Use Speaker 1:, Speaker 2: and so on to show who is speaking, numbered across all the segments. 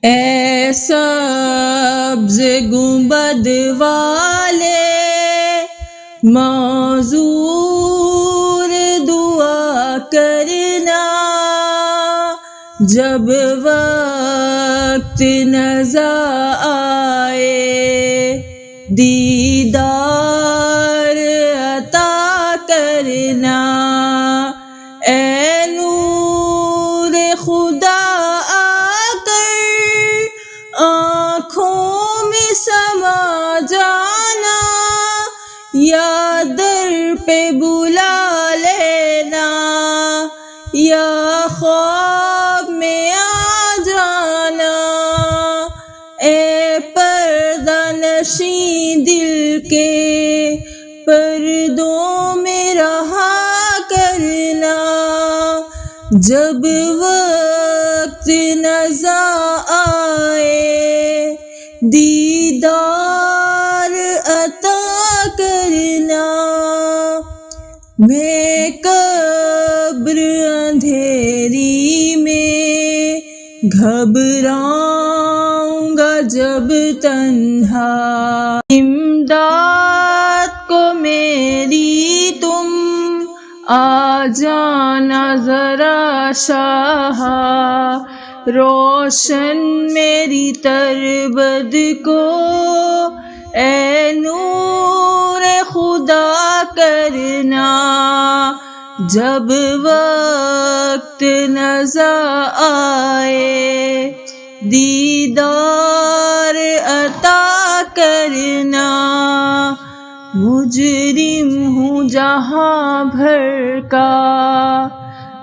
Speaker 1: اے سبز گنبد والے معذور دعا کرنا، جب وقت نظر آئے دیدار عطا کرنا۔ اے نور خدا آ کر آنکھوں میں سما جانا، یا در پہ بلا لینا، یا خواب میں آ جانا۔ اے پردہ نشین دل کے پردوں میں رہا کرنا، جب وقت نظر آئے دیدار عطا کرنا۔ میں قبر اندھیری میں گھبراؤں گا جب تنہا، امداد کو میری تم آ جانا ذرا شاہ، روشن میری تربد کو اے نور خدا کرنا، جب وقت نظر آئے دیدار عطا کرنا۔ مجرم ہوں جہاں بھر کا،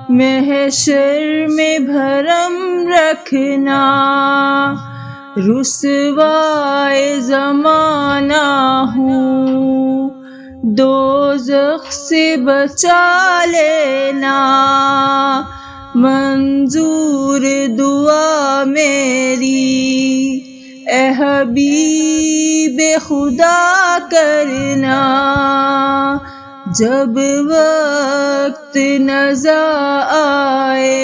Speaker 1: محشر میں بھرم رکھنا، رسوائے زمانہ ہوں دوزخ سے بچا لینا، منظور دعا میری اے حبیب خدا کرنا، جب وقت نظر آئے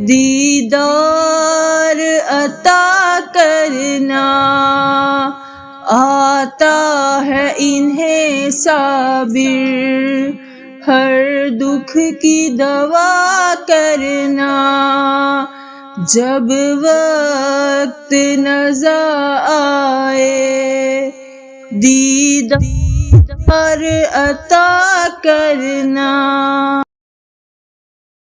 Speaker 1: دیدار عطا کرنا۔ آتا ہے انہیں صابر ہر دکھ کی دوا کرنا، جب وقت نظر آئے دیدار عطا کرنا۔